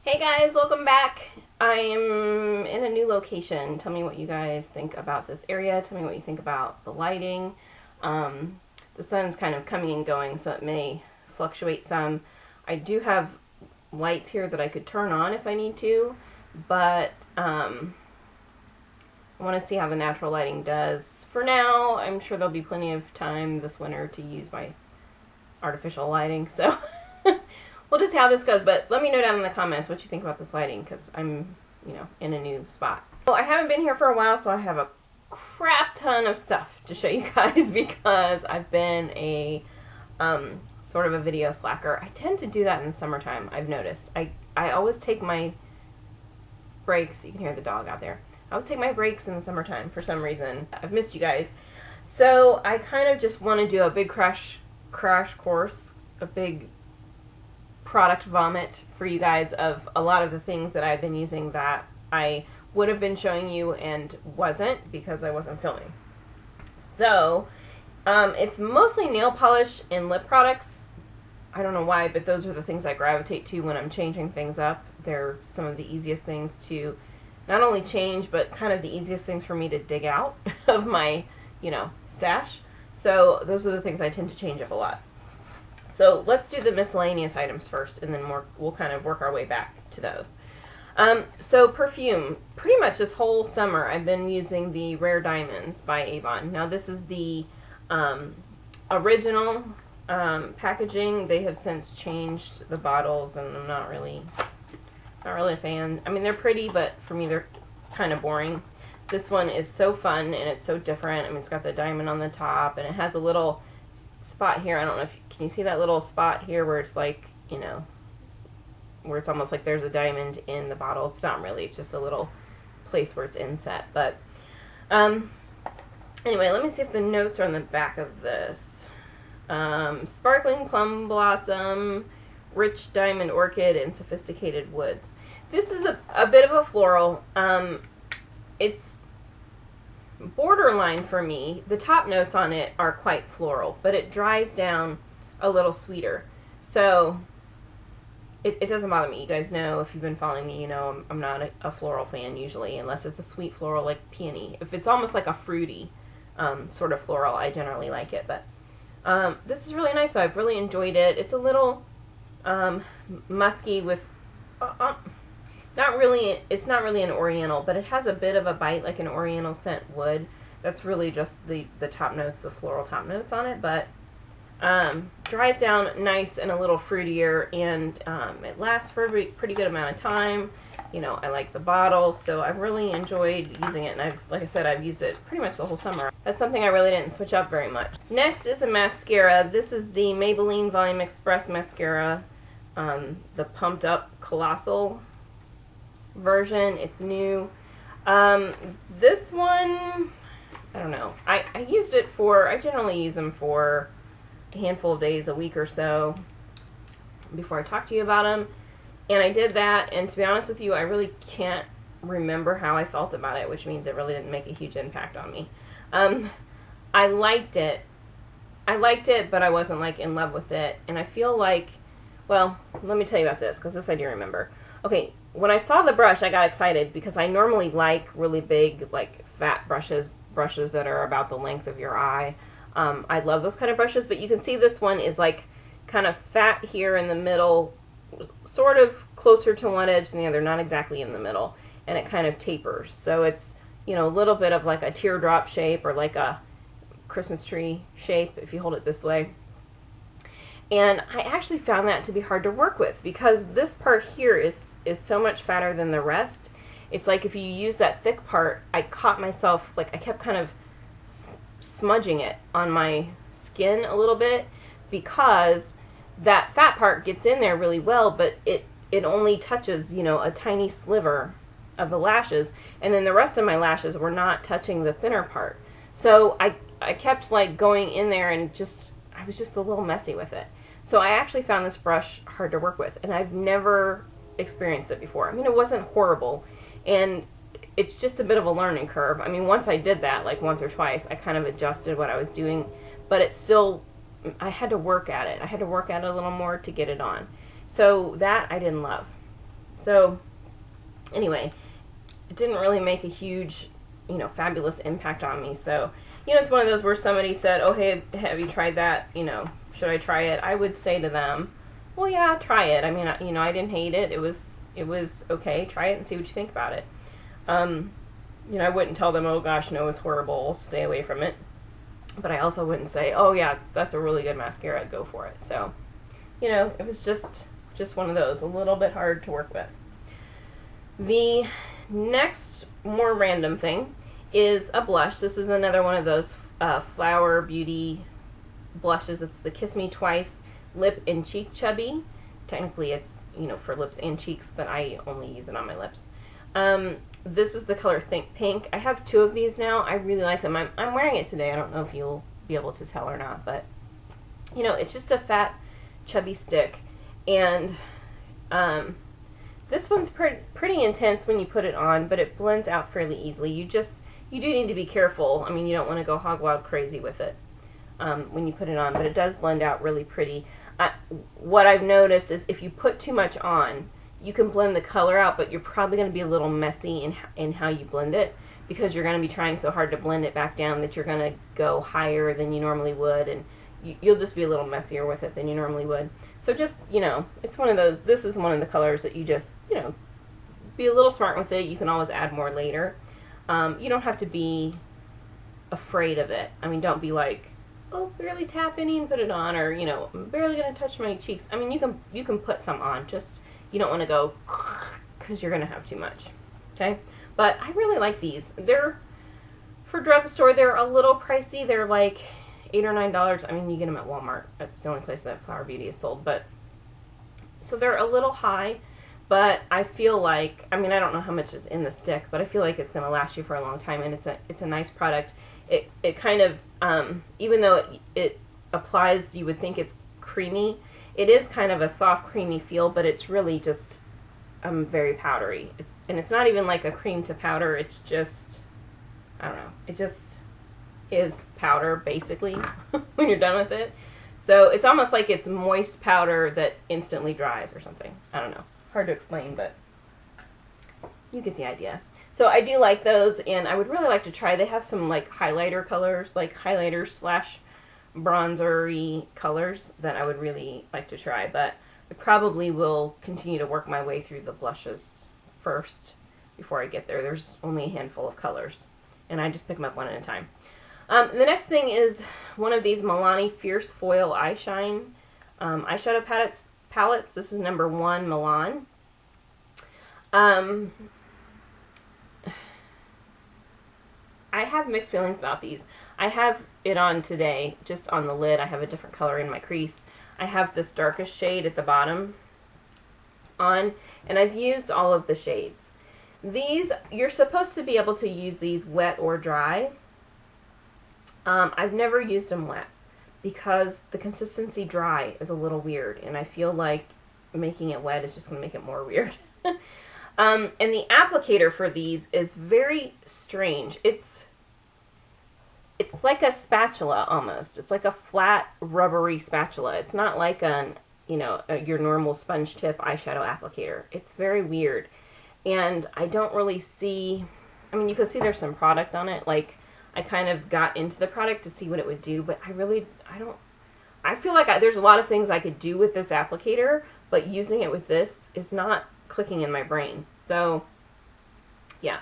Hey guys, welcome back. I am in a new location. Tell me what you guys think about this area. Tell me what you think about the lighting. The sun's kind of coming and going, so it may fluctuate some. I do have lights here that I could turn on if I need to, but I want to see how the natural lighting does. For now, I'm sure there'll be plenty of time this winter to use my artificial lighting, so we'll just see how this goes, but let me know down in the comments what you think about this lighting, because I'm, in a new spot. Well, I haven't been here for a while, so I have a crap ton of stuff to show you guys because I've been a, sort of a video slacker. I tend to do that in the summertime, I've noticed. I always take my breaks. You can hear the dog out there. I always take my breaks in the summertime for some reason. I've missed you guys. So I kind of just want to do a big crash course, a big product vomit for you guys of a lot of the things that I've been using that I would have been showing you and wasn't because I wasn't filming. So it's mostly nail polish and lip products. I don't know why, but those are the things I gravitate to when I'm changing things up. They're some of the easiest things to not only change, but kind of the easiest things for me to dig out of my, stash. So those are the things I tend to change up a lot. So let's do the miscellaneous items first, and then we'll kind of work our way back to those. So perfume. Pretty much this whole summer I've been using the Rare Diamonds by Avon. Now this is the original packaging. They have since changed the bottles, and I'm not really a fan. I mean, they're pretty, but for me they're kind of boring. This one is so fun, and it's so different. I mean, it's got the diamond on the top, and it has a little spot here. I don't know if can you see that little spot here where it's like, where it's almost like there's a diamond in the bottle. It's not really, it's just a little place where it's inset. But anyway, let me see if the notes are on the back of this. Sparkling plum blossom, rich diamond orchid, and sophisticated woods. This is a bit of a floral. It's borderline for me. The top notes on it are quite floral, but it dries down a little sweeter. So it doesn't bother me. You guys know, if you've been following me, I'm not a floral fan usually, unless it's a sweet floral like peony. If it's almost like a fruity sort of floral, I generally like it. But this is really nice. I've really enjoyed it. It's a little musky with it's not really an oriental, but it has a bit of a bite like an oriental scent would. That's really just the top notes, the floral top notes on it, but dries down nice and a little fruitier, and it lasts for a pretty good amount of time. I like the bottle, so I've really enjoyed using it, and like I said, I've used it pretty much the whole summer. That's something I really didn't switch up very much. Next is a mascara. This is the Maybelline Volume Express Mascara, the Pumped Up Colossal version. It's new. This one, I don't know. I generally use them for a handful of days, a week or so, before I talk to you about them. And I did that, and to be honest with you, I really can't remember how I felt about it, which means it really didn't make a huge impact on me. I liked it, but I wasn't like in love with it, and I feel like, well, let me tell you about this, because this I do remember. Okay, when I saw the brush, I got excited because I normally like really big, like fat brushes that are about the length of your eye. I love those kind of brushes, but you can see this one is like kind of fat here in the middle, sort of closer to one edge than the other, not exactly in the middle, and it kind of tapers. So it's, a little bit of like a teardrop shape or like a Christmas tree shape if you hold it this way. And I actually found that to be hard to work with because this part here is so much fatter than the rest. It's like if you use that thick part, I caught myself, like I kept kind of smudging it on my skin a little bit because that fat part gets in there really well, but it only touches, a tiny sliver of the lashes, and then the rest of my lashes were not touching the thinner part. So I kept like going in there and I was just a little messy with it. So I actually found this brush hard to work with, and I've never experienced it before. I mean, it wasn't horrible, and it's just a bit of a learning curve. I mean, once I did that, like once or twice, I kind of adjusted what I was doing, but it's still, I had to work at it. I had to work at it a little more to get it on. So that I didn't love. So anyway, it didn't really make a huge, you know, fabulous impact on me. So, you know, it's one of those where somebody said, oh, hey, have you tried that? You know, should I try it? I would say to them, well, yeah, try it. I mean, you know, I didn't hate it. It was okay. Try it and see what you think about it. You know, I wouldn't tell them, oh gosh, no, it's horrible, stay away from it. But I also wouldn't say, oh yeah, that's a really good mascara, go for it. So, you know, it was just one of those, a little bit hard to work with. The next more random thing is a blush. This is another one of those Flower Beauty blushes. It's the Kiss Me Twice Lip and Cheek Chubby. Technically it's, you know, for lips and cheeks, but I only use it on my lips. This is the color Think Pink. I have 2 of these now. I really like them. I'm wearing it today. I don't know if you'll be able to tell or not, but, you know, it's just a fat, chubby stick. And this one's pretty intense when you put it on, but it blends out fairly easily. You do need to be careful. I mean, you don't want to go hog wild crazy with it when you put it on, but it does blend out really pretty. What I've noticed is if you put too much on, you can blend the color out, but you're probably going to be a little messy in how you blend it, because you're going to be trying so hard to blend it back down that you're going to go higher than you normally would, and you'll just be a little messier with it than you normally would. So just, you know, it's one of those, this is one of the colors that you just, you know, be a little smart with it. You can always add more later. You don't have to be afraid of it. I mean, don't be like, oh, barely tap any and put it on, or, you know, I'm barely going to touch my cheeks. I mean, you can put some on, just you don't want to go because you're going to have too much. Okay? But I really like these. They're, for drugstore, they're a little pricey. They're like $8 or $9. I mean, you get them at Walmart. That's the only place that Flower Beauty is sold. But so they're a little high, but I feel like, I mean, I don't know how much is in the stick, but I feel like it's going to last you for a long time, and it's a nice product. It kind of, even though it applies, you would think it's creamy. It is kind of a soft, creamy feel, but it's really just very powdery. And it's not even like a cream to powder. It's just, I don't know. It just is powder, basically, when you're done with it. So it's almost like it's moist powder that instantly dries or something. I don't know. Hard to explain, but you get the idea. So I do like those, and I would really like to try. They have some like highlighter colors, like highlighters slash bronzery colors that I would really like to try, but I probably will continue to work my way through the blushes first before I get there. There's only a handful of colors, and I just pick them up one at a time. The next thing is one of these Milani Fierce Foil Eyeshine eyeshadow palettes. This is number 1 Milan. I have mixed feelings about these. I have it on today, just on the lid. I have a different color in my crease. I have this darkest shade at the bottom on, and I've used all of the shades. These, you're supposed to be able to use these wet or dry. I've never used them wet because the consistency dry is a little weird, and I feel like making it wet is just going to make it more weird. And the applicator for these is very strange. It's like a spatula almost. It's like a flat, rubbery spatula. It's not like your normal sponge tip eyeshadow applicator. It's very weird. And I don't really see, I mean, you can see there's some product on it. Like, I kind of got into the product to see what it would do, but I feel like there's a lot of things I could do with this applicator, but using it with this is not clicking in my brain. So, yeah.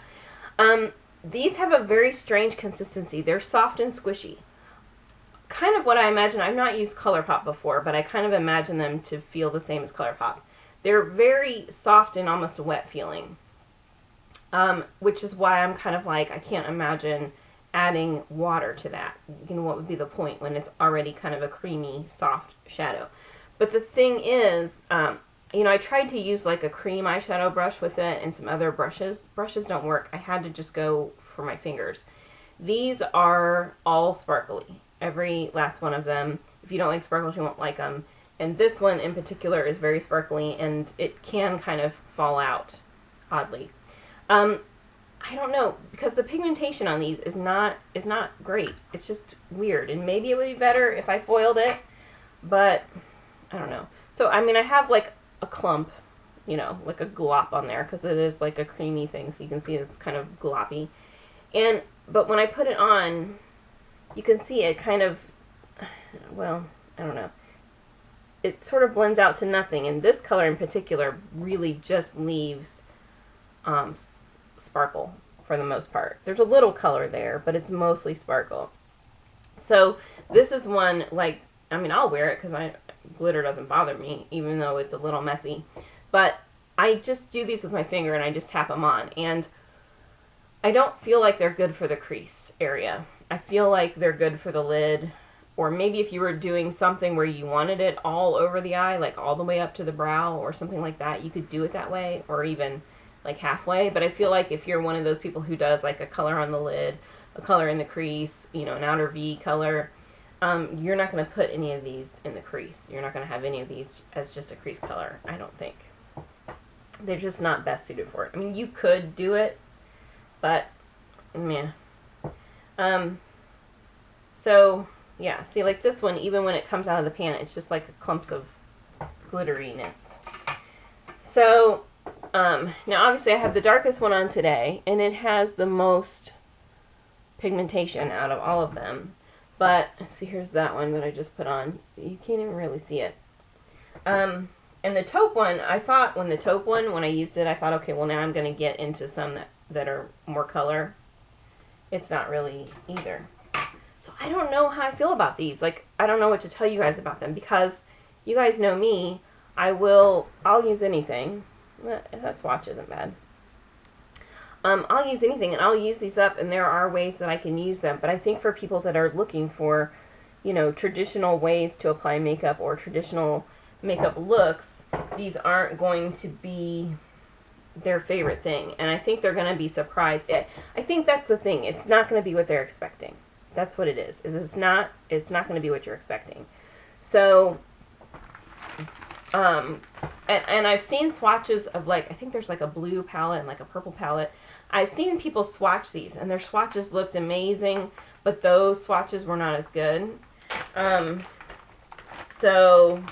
These have a very strange consistency. They're soft and squishy. Kind of what I imagine. I've not used ColourPop before, but I kind of imagine them to feel the same as ColourPop. They're very soft and almost wet feeling, which is why I'm kind of like, I can't imagine adding water to that. You know, what would be the point when it's already kind of a creamy, soft shadow? But the thing is, you know, I tried to use like a cream eyeshadow brush with it and some other brushes. Brushes don't work. I had to just go for my fingers. These are all sparkly. Every last one of them. If you don't like sparkles, you won't like them. And this one in particular is very sparkly, and it can kind of fall out, oddly. I don't know, because the pigmentation on these is not great. It's just weird, and maybe it would be better if I foiled it, but I don't know. So, I mean, I have like a clump you know, like a glop on there, because it is like a creamy thing, so you can see it's kind of gloppy. But when I put it on, you can see it kind of, well, I don't know. It sort of blends out to nothing, and this color in particular really just leaves sparkle for the most part. There's a little color there, but it's mostly sparkle. So this is one, like, I mean, I'll wear it because glitter doesn't bother me, even though it's a little messy. But I just do these with my finger and I just tap them on. And I don't feel like they're good for the crease area. I feel like they're good for the lid. Or maybe if you were doing something where you wanted it all over the eye, like all the way up to the brow or something like that, you could do it that way, or even like halfway. But I feel like if you're one of those people who does like a color on the lid, a color in the crease, you know, an outer V color, you're not going to put any of these in the crease. You're not going to have any of these as just a crease color, I don't think. They're just not best suited for it. I mean, you could do it, but, meh. So, yeah, see, like this one, even when it comes out of the pan, it's just like clumps of glitteriness. So, now obviously I have the darkest one on today, and it has the most pigmentation out of all of them. But, see, here's that one that I just put on. You can't even really see it. And the taupe one, I thought when I used it, I thought, okay, well now I'm going to get into some that are more color. It's not really either. So I don't know how I feel about these. Like, I don't know what to tell you guys about them, because you guys know me. I'll use anything. That swatch isn't bad. I'll use anything, and I'll use these up, and there are ways that I can use them. But I think for people that are looking for, you know, traditional ways to apply makeup or traditional makeup looks, these aren't going to be their favorite thing. And I think they're going to be surprised. I think that's the thing. It's not going to be what they're expecting. That's what it is. It's not going to be what you're expecting. So, and I've seen swatches of, like, I think there's like a blue palette and like a purple palette. I've seen people swatch these, and their swatches looked amazing, but those swatches were not as good. So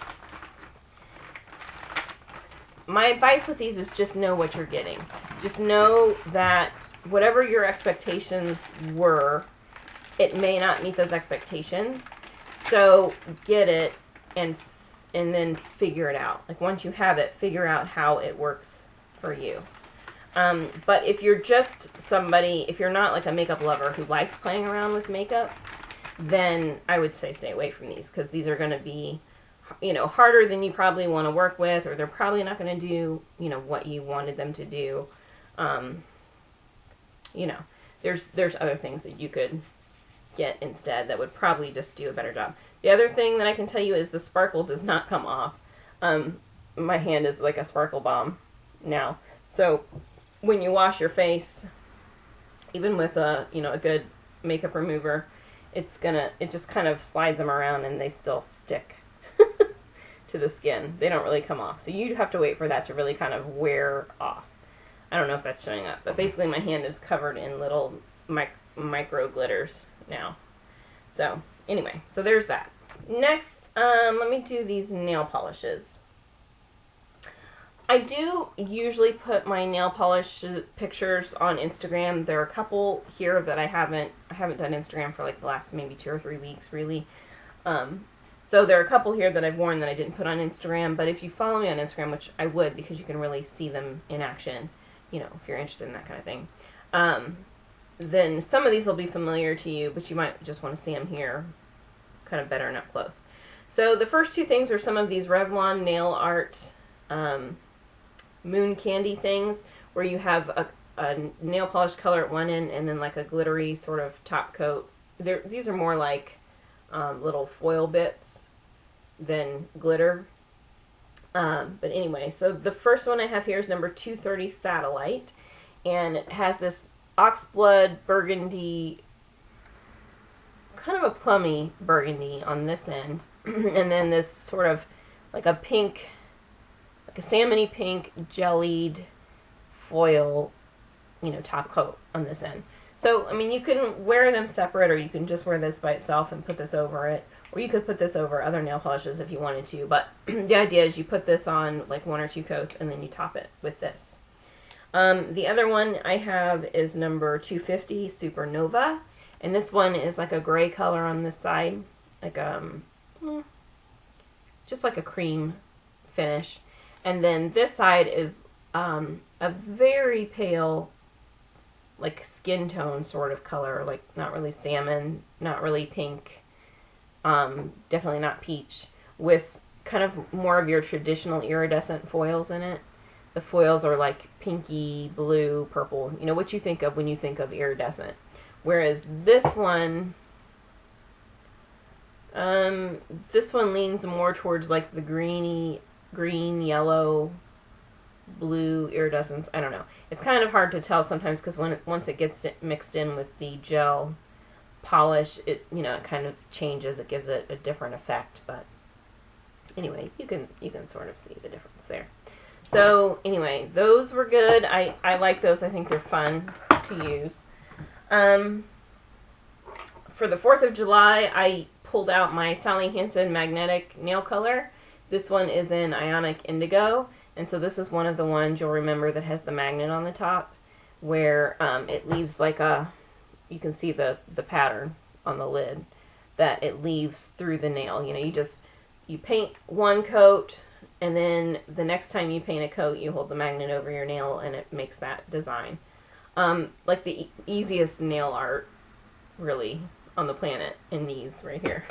my advice with these is just know what you're getting. Just know that whatever your expectations were, it may not meet those expectations. So get it and then figure it out. Like, once you have it, figure out how it works for you. But if you're just somebody, if you're not like a makeup lover who likes playing around with makeup, then I would say stay away from these, because these are going to be, you know, harder than you probably want to work with, or they're probably not going to do, you know, what you wanted them to do. You know, there's other things that you could get instead that would probably just do a better job. The other thing that I can tell you is the sparkle does not come off. My hand is like a sparkle bomb now. So when you wash your face, even with a, you know, a good makeup remover, it just kind of slides them around and they still stick to the skin. They don't really come off. So you have to wait for that to really kind of wear off. I don't know if that's showing up, but basically my hand is covered in little micro glitters now. So anyway, so there's that. Next, let me do these nail polishes. I do usually put my nail polish pictures on Instagram. There are a couple here that I haven't done Instagram for like the last maybe 2 or 3 weeks, really. So there are a couple here that I've worn that I didn't put on Instagram, but if you follow me on Instagram, which I would, because you can really see them in action, you know, if you're interested in that kind of thing, then some of these will be familiar to you, but you might just want to see them here kind of better and up close. So the first two things are some of these Revlon nail art moon candy things, where you have a nail polish color at one end and then like a glittery sort of top coat. These are more like little foil bits than glitter. But anyway, so the first one I have here is number 230 Satellite, and it has this oxblood burgundy, kind of a plummy burgundy on this end, and then this sort of like a pink, like a salmony pink jellied foil, you know, top coat on this end. So, I mean, you can wear them separate, or you can just wear this by itself and put this over it, Or you could put this over other nail polishes if you wanted to, but the idea is you put this on like 1 or 2 coats and then you top it with this. The other one I have is number 250 Supernova, and this one is like a gray color on this side, like just like a cream finish, and then this side is a very pale, like skin tone sort of color, like not really salmon, not really pink, definitely not peach, with kind of more of your traditional iridescent foils in it. The foils are like pinky, blue, purple, you know, what you think of when you think of iridescent. Whereas this one leans more towards like the green, yellow, blue iridescence. I don't know. It's kind of hard to tell sometimes because once it gets mixed in with the gel polish, it kind of changes. It gives it a different effect. But anyway, you can sort of see the difference there. So anyway, those were good. I like those. I think they're fun to use. For the 4th of July, I pulled out my Sally Hansen Magnetic Nail Color. This one is in Ionic Indigo, and so this is one of the ones you'll remember that has the magnet on the top, where it leaves like you can see the pattern on the lid, that it leaves through the nail. You know, you paint one coat, and then the next time you paint a coat, you hold the magnet over your nail, and it makes that design. Like the easiest nail art, really, on the planet in these right here.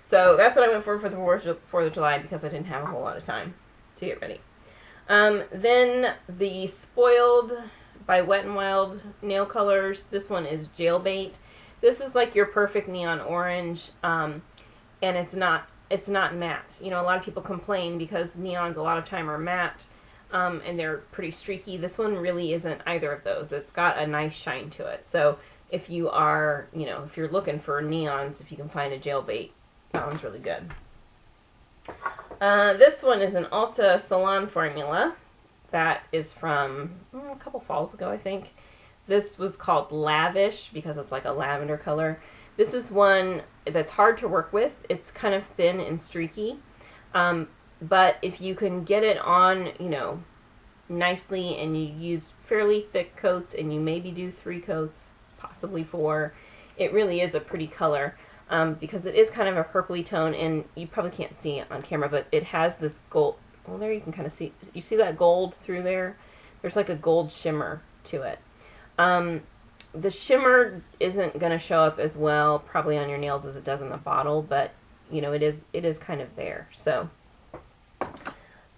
So that's what I went for the 4th of July, because I didn't have a whole lot of time to get ready. Then the Spoiled by Wet n Wild nail colors. This one is Jailbait. This is like your perfect neon orange, and it's not matte. You know, a lot of people complain because neons a lot of time are matte, and they're pretty streaky. This one really isn't either of those. It's got a nice shine to it. So if you are, if you're looking for neons, if you can find a Jailbait, that one's really good. This one is an Ulta Salon formula that is from a couple falls ago, I think. This was called Lavish because it's like a lavender color. This is one that's hard to work with. It's kind of thin and streaky. But if you can get it on, nicely, and you use fairly thick coats, and you maybe do 3 coats, possibly 4, it really is a pretty color. Because it is kind of a purpley tone, and you probably can't see it on camera, but it has this gold, well, there you can kind of see, you see that gold through there? There's like a gold shimmer to it. The shimmer isn't going to show up as well probably on your nails as it does in the bottle, but it is kind of there. So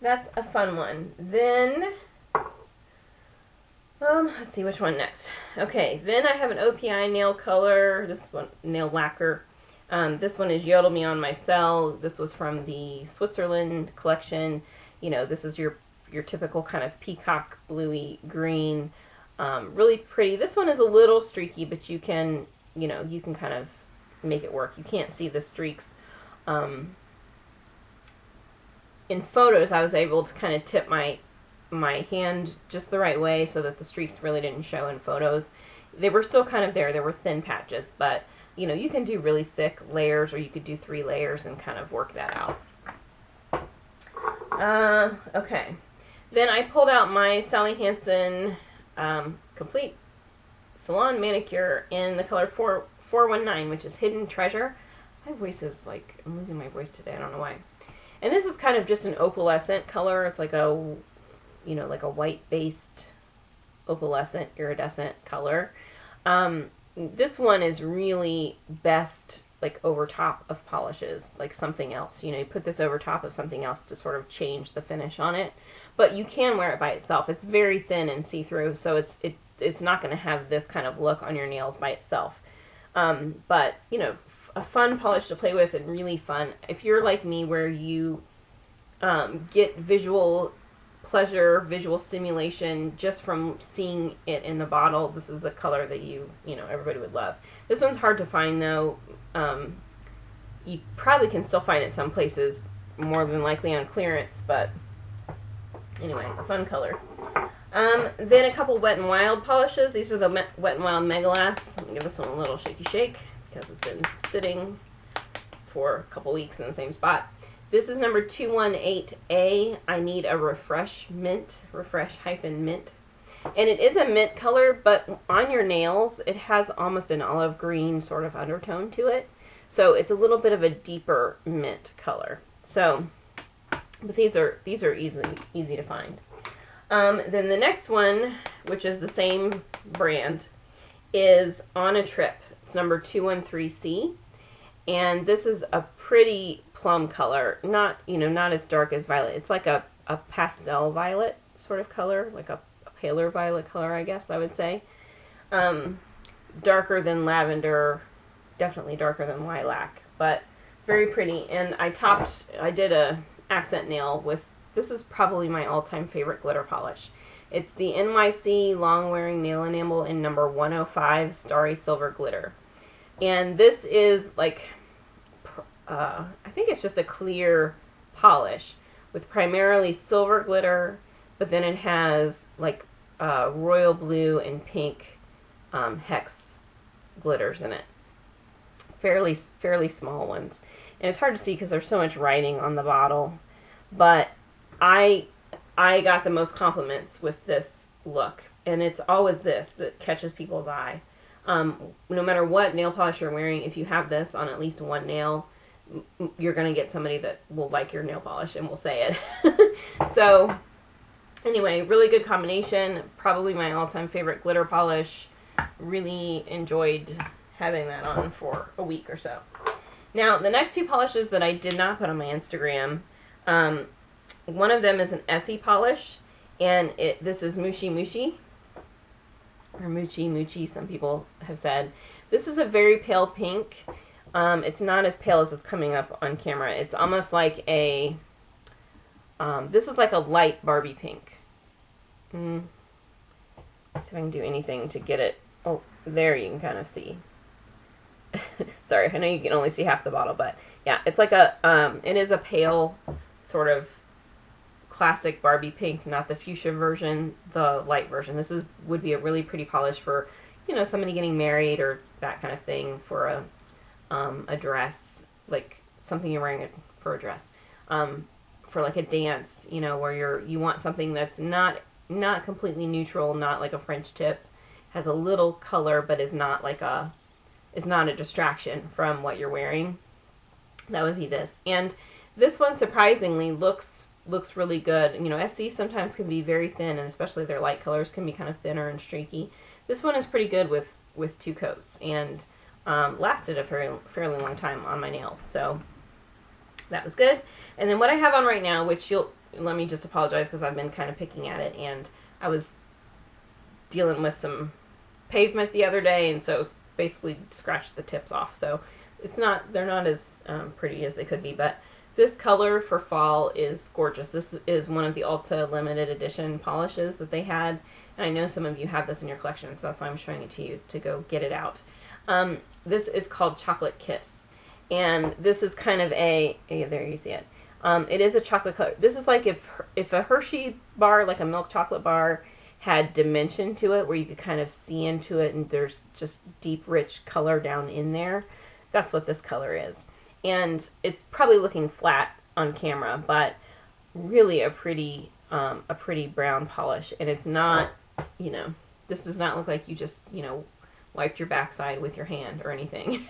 that's a fun one. Then let's see which one next. Okay, then I have an OPI nail color. This one, nail lacquer. This one is Yodel Me on My Cell. This was from the Switzerland collection. This is your typical kind of peacock bluey green. Really pretty. This one is a little streaky, but you can kind of make it work. You can't see the streaks. In photos, I was able to kind of tip my hand just the right way so that the streaks really didn't show in photos. They were still kind of there. There were thin patches, but you can do really thick layers, or you could do 3 layers and kind of work that out. Okay. Then I pulled out my Sally Hansen Complete Salon Manicure in the color 419, which is Hidden Treasure. My voice is like, I'm losing my voice today. I don't know why. And this is kind of just an opalescent color. It's like a, like a white-based opalescent iridescent color. This one is really best like over top of polishes, like something else. You put this over top of something else to sort of change the finish on it. But you can wear it by itself. It's very thin and see-through, so it's not going to have this kind of look on your nails by itself. But, a fun polish to play with and really fun. If you're like me where you get visual pleasure, visual stimulation just from seeing it in the bottle, this is a color that everybody would love. This one's hard to find though. You probably can still find it some places, more than likely on clearance, but anyway, a fun color. Then a couple Wet n Wild polishes. These are the Wet n Wild Mega Last. Let me give this one a little shaky shake because it's been sitting for a couple weeks in the same spot. This is number 218A. I need a refresh mint, refresh-mint. And it is a mint color, but on your nails, it has almost an olive green sort of undertone to it. So it's a little bit of a deeper mint color. So, but these are easy to find. Then the next one, which is the same brand, is On a Trip. It's number 213C. And this is a pretty plum color, not as dark as violet. It's like a pastel violet sort of color, like a paler violet color, I guess I would say. Darker than lavender, definitely darker than lilac, but very pretty. And I did a accent nail with, this is probably my all-time favorite glitter polish. It's the NYC Long Wearing Nail Enamel in number 105 Starry Silver Glitter. And this is like, I think it's just a clear polish with primarily silver glitter, but then it has like royal blue and pink hex glitters in it. Fairly small ones. And it's hard to see because there's so much writing on the bottle. But I got the most compliments with this look. And it's always this that catches people's eye. No matter what nail polish you're wearing, if you have this on at least one nail, you're going to get somebody that will like your nail polish and will say it. So, anyway, really good combination. Probably my all-time favorite glitter polish. Really enjoyed having that on for a week or so. Now, the next two polishes that I did not put on my Instagram, one of them is an Essie polish, and this is Moochy Moochy. Or Moochy Moochy, some people have said. This is a very pale pink. It's not as pale as it's coming up on camera. It's almost like a, this is like a light Barbie pink. See if I can do anything to get it. Oh, there you can kind of see. Sorry, I know you can only see half the bottle, but yeah, it's like a, it is a pale sort of classic Barbie pink, not the fuchsia version, the light version. This would be a really pretty polish for, somebody getting married or that kind of thing, for a dress, like something you're wearing for a dress, for like a dance, where you want something that's not completely neutral, not like a French tip, has a little color, but is not a distraction from what you're wearing. That would be this. And this one surprisingly looks really good. Essie sometimes can be very thin, and especially their light colors can be kind of thinner and streaky. This one is pretty good with two coats, and lasted a fairly long time on my nails, so that was good. And then what I have on right now, which let me just apologize because I've been kind of picking at it, and I was dealing with some pavement the other day, and so basically scratched the tips off, so they're not as pretty as they could be, but this color for fall is gorgeous. This is one of the Ulta limited edition polishes that they had, and I know some of you have this in your collection, so that's why I'm showing it to you to go get it out. This is called Chocolate Kiss, and this is kind of there you see it. It is a chocolate color. This is like if a Hershey bar, like a milk chocolate bar, had dimension to it, where you could kind of see into it, and there's just deep, rich color down in there. That's what this color is. And it's probably looking flat on camera, but really a pretty brown polish. And it's not, this does not look like you just, wiped your backside with your hand or anything.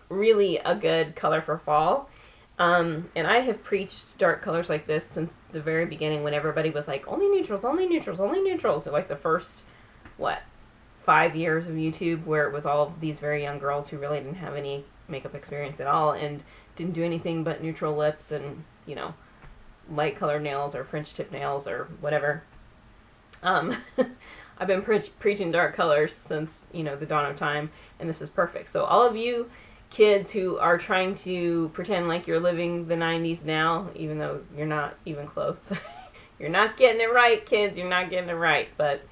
Really a good color for fall. And I have preached dark colors like this since the very beginning, when everybody was like, only neutrals, only neutrals, only neutrals. So like the first, 5 years of YouTube, where it was all these very young girls who really didn't have any makeup experience at all and didn't do anything but neutral lips and, light colored nails or French tip nails or whatever. I've been preaching dark colors since, the dawn of time, and this is perfect. So all of you kids who are trying to pretend like you're living the 90s now, even though you're not even close, you're not getting it right, kids, you're not getting it right, but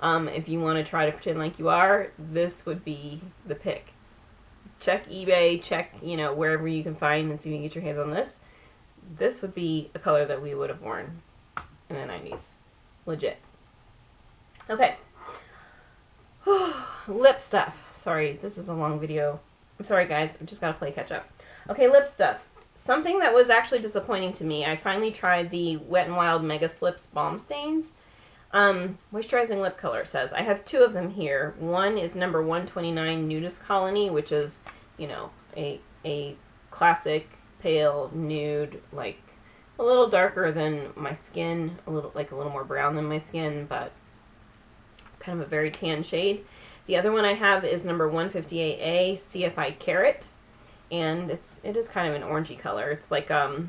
if you want to try to pretend like you are, this would be the pick. Check eBay, check, wherever you can find and see if you can get your hands on this. This would be a color that we would have worn in the 90s. Legit. Okay. Lip stuff. Sorry, this is a long video. I'm sorry, guys. I've just got to play catch up. Okay, lip stuff. Something that was actually disappointing to me. I finally tried the Wet n Wild Mega Slips Balm Stains. Moisturizing lip color says. I have two of them here. One is number 129 Nudist Colony, which is, you know, a classic pale nude, like a little darker than my skin, a little more brown than my skin, but kind of a very tan shade. The other one I have is number 158A CFI Carrot, and it is kind of an orangey color. It's like well,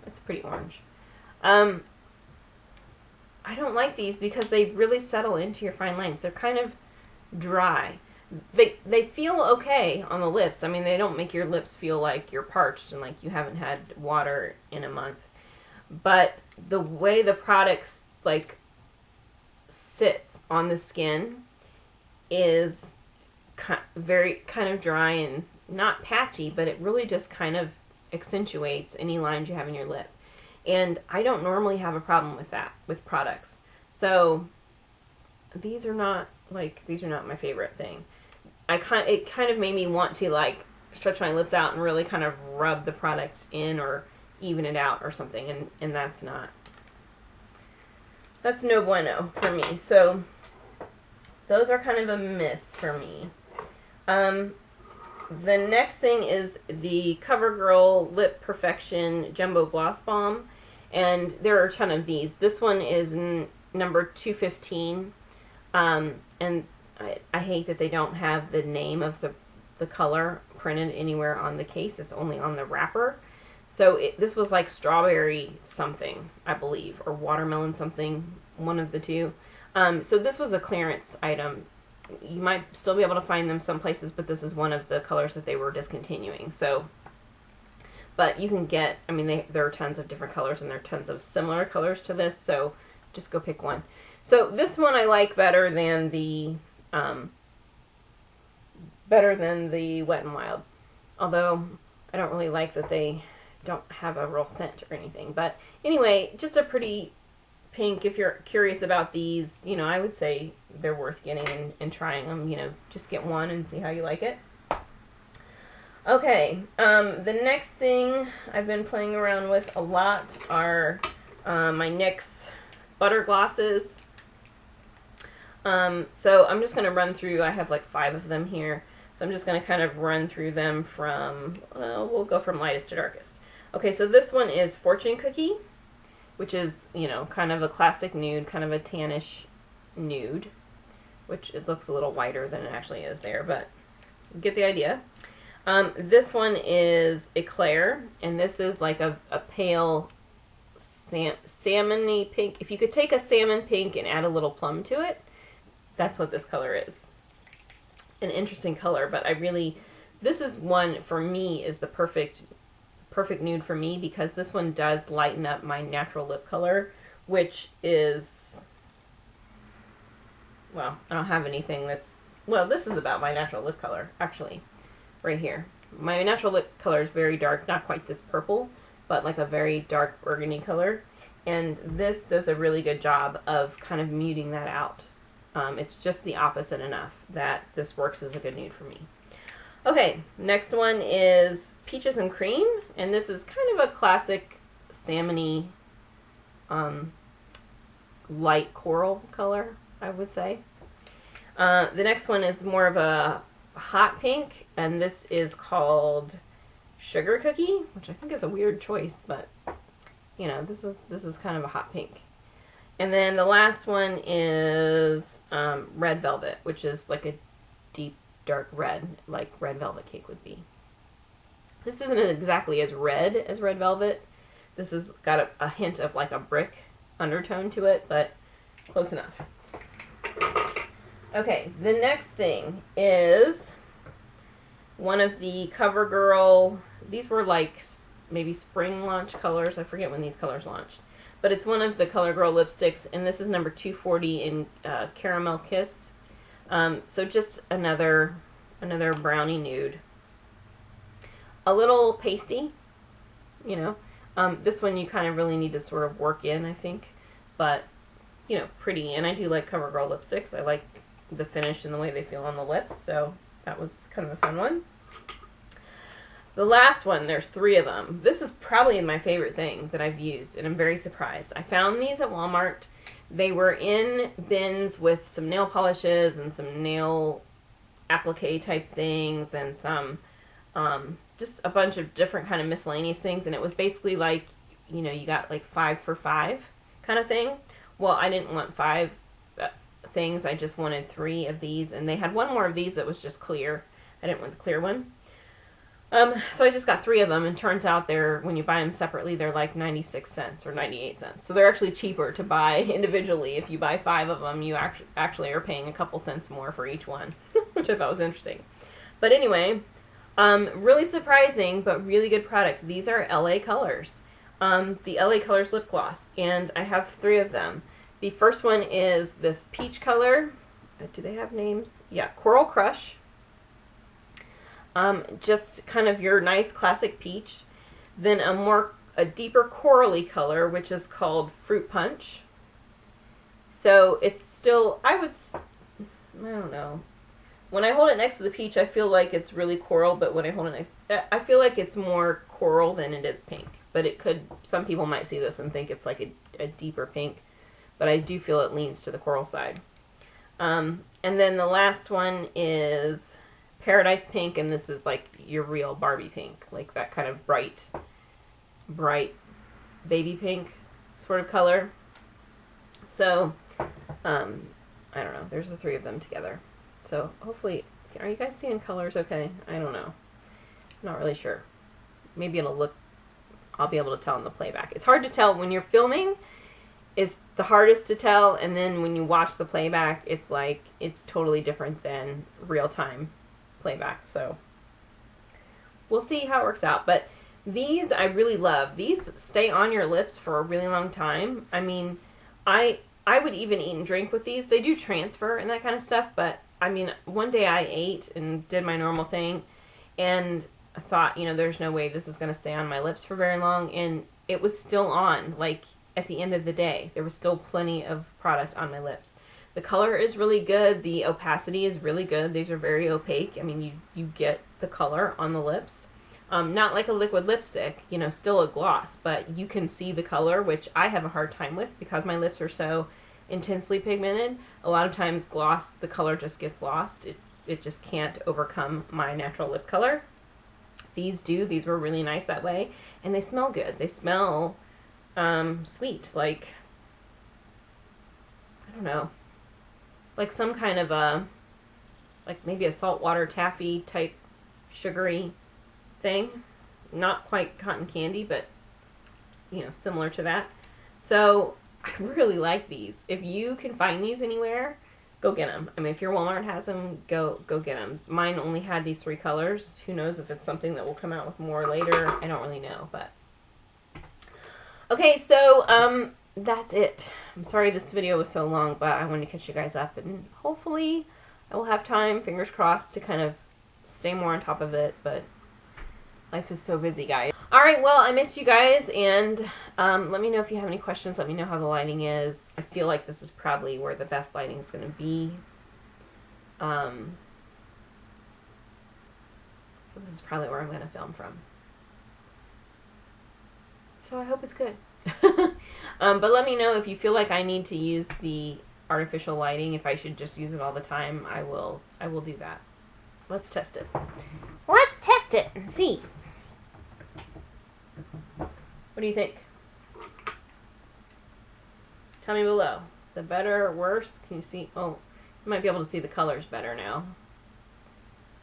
it's pretty orange. I don't like these because they really settle into your fine lines. They're kind of dry. They feel okay on the lips. I mean, they don't make your lips feel like you're parched and like you haven't had water in a month. But the way the product like sits on the skin is very kind of dry and not patchy, but it really just kind of accentuates any lines you have in your lip. And I don't normally have a problem with that with products. So these are not my favorite thing. It kind of made me want to like stretch my lips out and really kind of rub the product in or even it out or something, and that's no bueno for me. So those are kind of a miss for me. The next thing is the CoverGirl Lip Perfection Jumbo Gloss Balm, and there are a ton of these. This one is number 215, and I hate that they don't have the name of the color printed anywhere on the case. It's only on the wrapper. So this was like strawberry something, I believe, or watermelon something, one of the two. So this was a clearance item. You might still be able to find them some places, but this is one of the colors that they were discontinuing. So, but you can get, I mean, there are tons of different colors, and there are tons of similar colors to this, so just go pick one. So this one I like better than the Wet n Wild. Although I don't really like that they don't have a real scent or anything. But anyway, just a pretty pink. If you're curious about these, you know, I would say they're worth getting and trying them. You know, just get one and see how you like it. Okay, the next thing I've been playing around with a lot are my NYX butter glosses. So I'm just going to run through, I have like 5 of them here, so I'm just going to kind of run through them from, we'll go from lightest to darkest. Okay, so this one is Fortune Cookie, which is, you know, kind of a classic nude, kind of a tannish nude, which it looks a little whiter than it actually is there, but you get the idea. This one is Eclair, and this is like a pale salmon-y pink. If you could take a salmon pink and add a little plum to it, that's what this color is. An interesting color, but this is one, for me, is the perfect nude for me, because this one does lighten up my natural lip color, which is, well, I don't have anything that's, well, this is about my natural lip color, actually, right here. My natural lip color is very dark, not quite this purple, but like a very dark burgundy color, and this does a really good job of kind of muting that out. It's just the opposite enough that this works as a good nude for me. Okay, next one is Peaches and Cream, and this is kind of a classic salmon-y, light coral color, I would say. The next one is more of a hot pink, and this is called Sugar Cookie, which I think is a weird choice, but you know, this is kind of a hot pink. And then the last one is Red Velvet, which is like a deep dark red, like red velvet cake would be. This isn't exactly as red as Red Velvet. This has got a hint of like a brick undertone to it, but close enough. Okay, the next thing is one of the CoverGirl, these were like maybe spring launch colors, I forget when these colors launched, but it's one of the CoverGirl lipsticks, and this is number 240 in Caramel Kiss. So just another brownie nude. A little pasty, you know. This one you kind of really need to sort of work in, I think, but, you know, pretty. And I do like CoverGirl lipsticks. I like the finish and the way they feel on the lips, so that was kind of a fun one. The last one, there's 3 of them. This is probably my favorite thing that I've used, and I'm very surprised. I found these at Walmart. They were in bins with some nail polishes and some nail applique type things and some just a bunch of different kind of miscellaneous things, and it was basically like, you know, you got like 5 for 5 kind of thing. Well, I didn't want 5 things, I just wanted 3 of these, and they had one more of these that was just clear. I didn't want the clear one. So I just got 3 of them, and turns out when you buy them separately, they're like 96 cents or 98 cents. So they're actually cheaper to buy individually. If you buy 5 of them, you actually are paying a couple cents more for each one, which I thought was interesting. But anyway, really surprising, but really good product. These are LA Colors. The LA Colors lip gloss, and I have 3 of them. The first one is this peach color. Do they have names? Yeah, Coral Crush. Just kind of your nice classic peach. Then a deeper corally color, which is called Fruit Punch. So it's still, I don't know. When I hold it next to the peach, I feel like it's really coral, but when I hold it next, I feel like it's more coral than it is pink. But it could, some people might see this and think it's like a deeper pink, but I do feel it leans to the coral side. And then the last one is Paradise Pink, and this is like your real Barbie pink, like that kind of bright baby pink sort of color. So, I don't know, there's the 3 of them together. So hopefully, are you guys seeing colors okay? I don't know. I'm not really sure. Maybe I'll be able to tell in the playback. It's hard to tell when you're filming. It's the hardest to tell, and then when you watch the playback, it's like, it's totally different than real-time playback. So we'll see how it works out. But these I really love. These stay on your lips for a really long time. I mean, I would even eat and drink with these. They do transfer and that kind of stuff, but I mean, one day I ate and did my normal thing, and I thought, you know, there's no way this is going to stay on my lips for very long, and it was still on. Like, at the end of the day, there was still plenty of product on my lips. The color is really good. The opacity is really good. These are very opaque. I mean, you get the color on the lips. Not like a liquid lipstick, you know, still a gloss, but you can see the color, which I have a hard time with because my lips are so intensely pigmented. A lot of times gloss, the color just gets lost. It just can't overcome my natural lip color. These do. These were really nice that way, and they smell good. They smell sweet, like, I don't know, like some kind of like maybe a saltwater taffy type sugary thing. Not quite cotton candy, but, you know, similar to that. So I really like these. If you can find these anywhere, go get them. I mean, if your Walmart has them, go get them. Mine only had these 3 colors. Who knows if it's something that will come out with more later. I don't really know, but. Okay, so, that's it. I'm sorry this video was so long, but I wanted to catch you guys up, and hopefully I will have time, fingers crossed, to kind of stay more on top of it, but life is so busy, guys. Alright, well, I missed you guys, and let me know if you have any questions. Let me know how the lighting is. I feel like this is probably where the best lighting is going to be. So this is probably where I'm going to film from. So I hope it's good. But let me know if you feel like I need to use the artificial lighting. If I should just use it all the time, I will do that. Let's test it. Let's test it and see. What do you think? Tell me below. Is it better or worse? Can you see? Oh, you might be able to see the colors better now.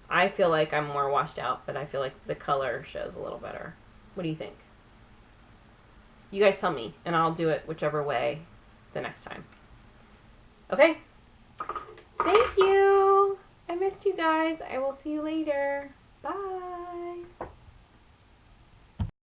I feel like I'm more washed out, but I feel like the color shows a little better. What do you think? You guys tell me, and I'll do it whichever way the next time. Okay? Thank you! I missed you guys. I will see you later. Bye!